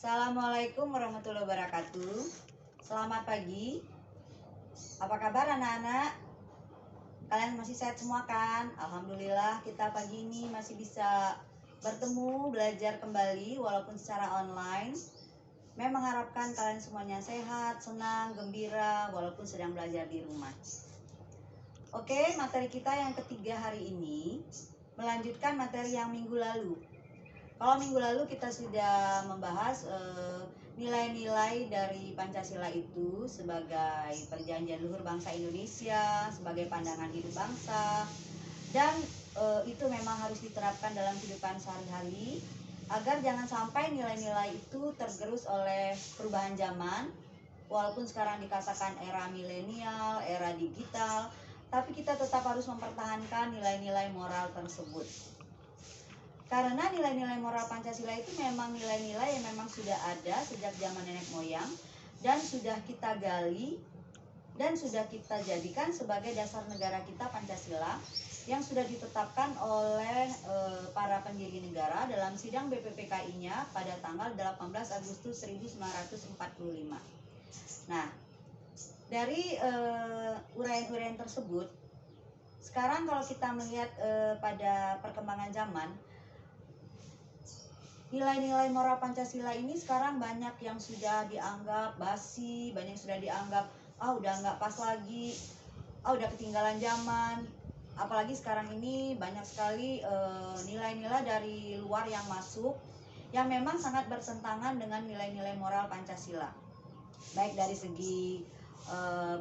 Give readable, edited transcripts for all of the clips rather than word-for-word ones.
Assalamualaikum warahmatullahi wabarakatuh. Selamat pagi. Apa kabar anak-anak? Kalian masih sehat semua kan? Alhamdulillah kita pagi ini masih bisa bertemu, belajar kembali walaupun secara online. Memang mengharapkan kalian semuanya sehat, senang, gembira walaupun sedang belajar di rumah. Oke, materi kita yang ketiga hari ini melanjutkan materi yang minggu lalu. Kalau minggu lalu kita sudah membahas nilai-nilai dari Pancasila itu sebagai perjanjian luhur bangsa Indonesia, sebagai pandangan hidup bangsa, dan itu memang harus diterapkan dalam kehidupan sehari-hari agar jangan sampai nilai-nilai itu tergerus oleh perubahan zaman. Walaupun sekarang dikatakan era milenial, era digital, tapi kita tetap harus mempertahankan nilai-nilai moral tersebut. Karena nilai-nilai moral Pancasila itu memang nilai-nilai yang memang sudah ada sejak zaman nenek moyang dan sudah kita gali dan sudah kita jadikan sebagai dasar negara kita Pancasila yang sudah ditetapkan oleh para pendiri negara dalam sidang BPPKI-nya pada tanggal 18 Agustus 1945. Nah, dari uraian-uraian tersebut, sekarang kalau kita melihat pada perkembangan zaman, nilai-nilai moral Pancasila ini sekarang banyak yang sudah dianggap basi, banyak yang sudah dianggap udah nggak pas lagi, udah ketinggalan zaman. Apalagi sekarang ini banyak sekali nilai-nilai dari luar yang masuk yang memang sangat bertentangan dengan nilai-nilai moral Pancasila, baik dari segi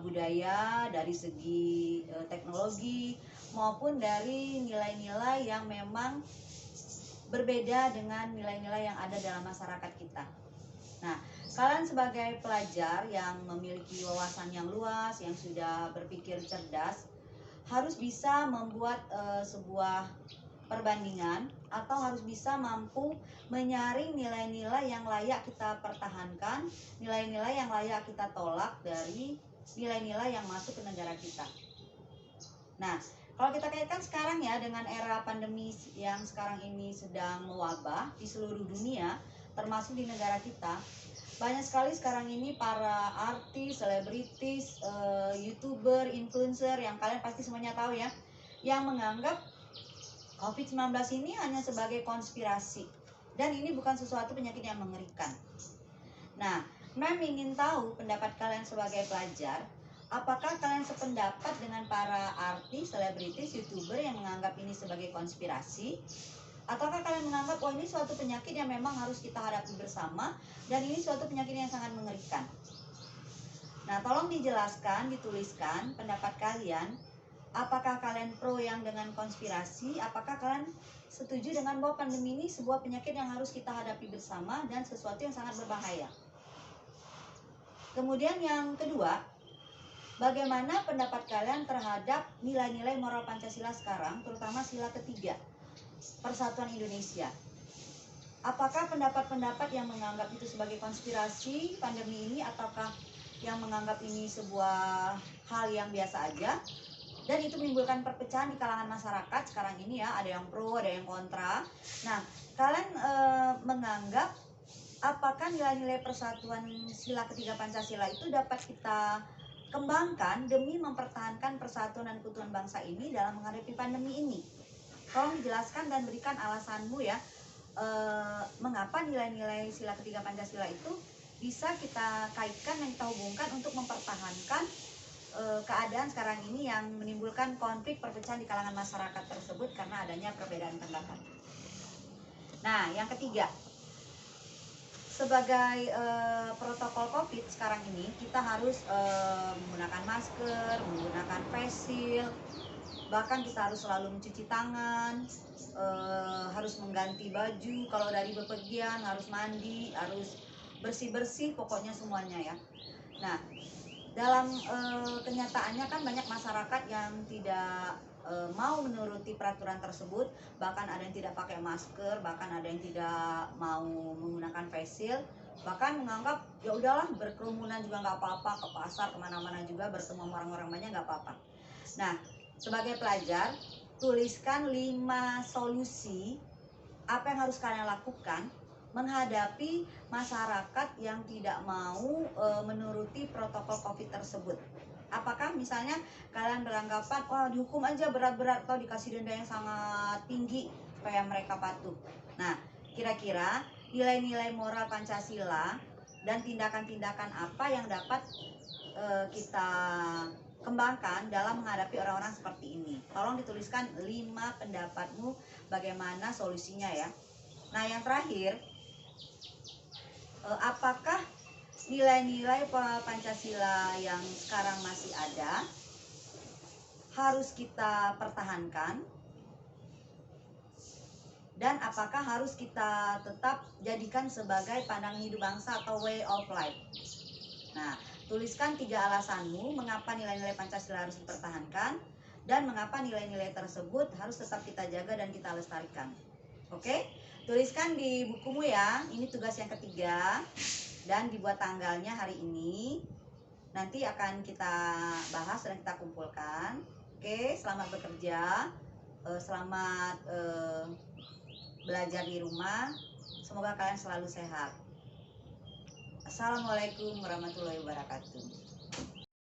budaya, dari segi teknologi, maupun dari nilai-nilai yang memang berbeda dengan nilai-nilai yang ada dalam masyarakat kita. Nah, kalian sebagai pelajar yang memiliki wawasan yang luas, yang sudah berpikir cerdas, harus bisa membuat sebuah perbandingan atau harus bisa mampu menyaring nilai-nilai yang layak kita pertahankan, nilai-nilai yang layak kita tolak dari nilai-nilai yang masuk ke negara kita. Nah, kalau kita kaitkan sekarang ya dengan era pandemi yang sekarang ini sedang mewabah di seluruh dunia, termasuk di negara kita, banyak sekali sekarang ini para artis, selebritis, YouTuber, influencer yang kalian pasti semuanya tahu ya, yang menganggap COVID-19 ini hanya sebagai konspirasi dan ini bukan sesuatu penyakit yang mengerikan. Nah, Mem ingin tahu pendapat kalian sebagai pelajar. Apakah kalian sependapat dengan para artis, selebritis, YouTuber yang menganggap ini sebagai konspirasi? Ataukah kalian menganggap, ini suatu penyakit yang memang harus kita hadapi bersama dan ini suatu penyakit yang sangat mengerikan? Nah, tolong dijelaskan, dituliskan pendapat kalian. Apakah kalian pro yang dengan konspirasi? Apakah kalian setuju dengan bahwa pandemi ini sebuah penyakit yang harus kita hadapi bersama dan sesuatu yang sangat berbahaya? Kemudian yang kedua, bagaimana pendapat kalian terhadap nilai-nilai moral Pancasila sekarang, terutama sila ketiga, Persatuan Indonesia? Apakah pendapat-pendapat yang menganggap itu sebagai konspirasi pandemi ini, ataukah yang menganggap ini sebuah hal yang biasa aja? Dan itu menimbulkan perpecahan di kalangan masyarakat sekarang ini ya, ada yang pro, ada yang kontra. Nah, kalian menganggap apakah nilai-nilai persatuan sila ketiga Pancasila itu dapat kita kembangkan demi mempertahankan persatuan dan keutuhan bangsa ini dalam menghadapi pandemi ini? Tolong dijelaskan dan berikan alasanmu ya, mengapa nilai-nilai sila ketiga Pancasila itu bisa kita kaitkan dan kita hubungkan untuk mempertahankan keadaan sekarang ini yang menimbulkan konflik perpecahan di kalangan masyarakat tersebut karena adanya perbedaan pendapat. Nah, yang ketiga, sebagai protokol COVID sekarang ini kita harus menggunakan masker, menggunakan face shield, bahkan kita harus selalu mencuci tangan, harus mengganti baju, kalau dari bepergian harus mandi, harus bersih-bersih, pokoknya semuanya ya. Nah, dalam kenyataannya kan banyak masyarakat yang tidak mau menuruti peraturan tersebut, bahkan ada yang tidak pakai masker, bahkan ada yang tidak mau menggunakan face shield, bahkan menganggap ya udahlah berkerumunan juga nggak apa-apa, ke pasar kemana-mana juga bertemu orang-orang banyak nggak apa-apa. Nah, sebagai pelajar, tuliskan 5 solusi apa yang harus kalian lakukan menghadapi masyarakat yang tidak mau menuruti protokol COVID tersebut. Apakah misalnya kalian beranggapan, wah dihukum aja berat-berat atau dikasih denda yang sangat tinggi supaya mereka patuh. Nah, kira-kira nilai-nilai moral Pancasila dan tindakan-tindakan apa yang dapat kita kembangkan dalam menghadapi orang-orang seperti ini? Tolong dituliskan 5 pendapatmu bagaimana solusinya ya. Nah, yang terakhir, apakah nilai-nilai Pancasila yang sekarang masih ada harus kita pertahankan, dan apakah harus kita tetap jadikan sebagai pandangan hidup bangsa atau way of life? Nah, tuliskan 3 alasanmu mengapa nilai-nilai Pancasila harus dipertahankan dan mengapa nilai-nilai tersebut harus tetap kita jaga dan kita lestarikan. Oke? Tuliskan di bukumu ya. Ini tugas yang ketiga dan dibuat tanggalnya hari ini. Nanti akan kita bahas dan kita kumpulkan. Oke, selamat bekerja. Selamat belajar di rumah. Semoga kalian selalu sehat. Assalamualaikum warahmatullahi wabarakatuh.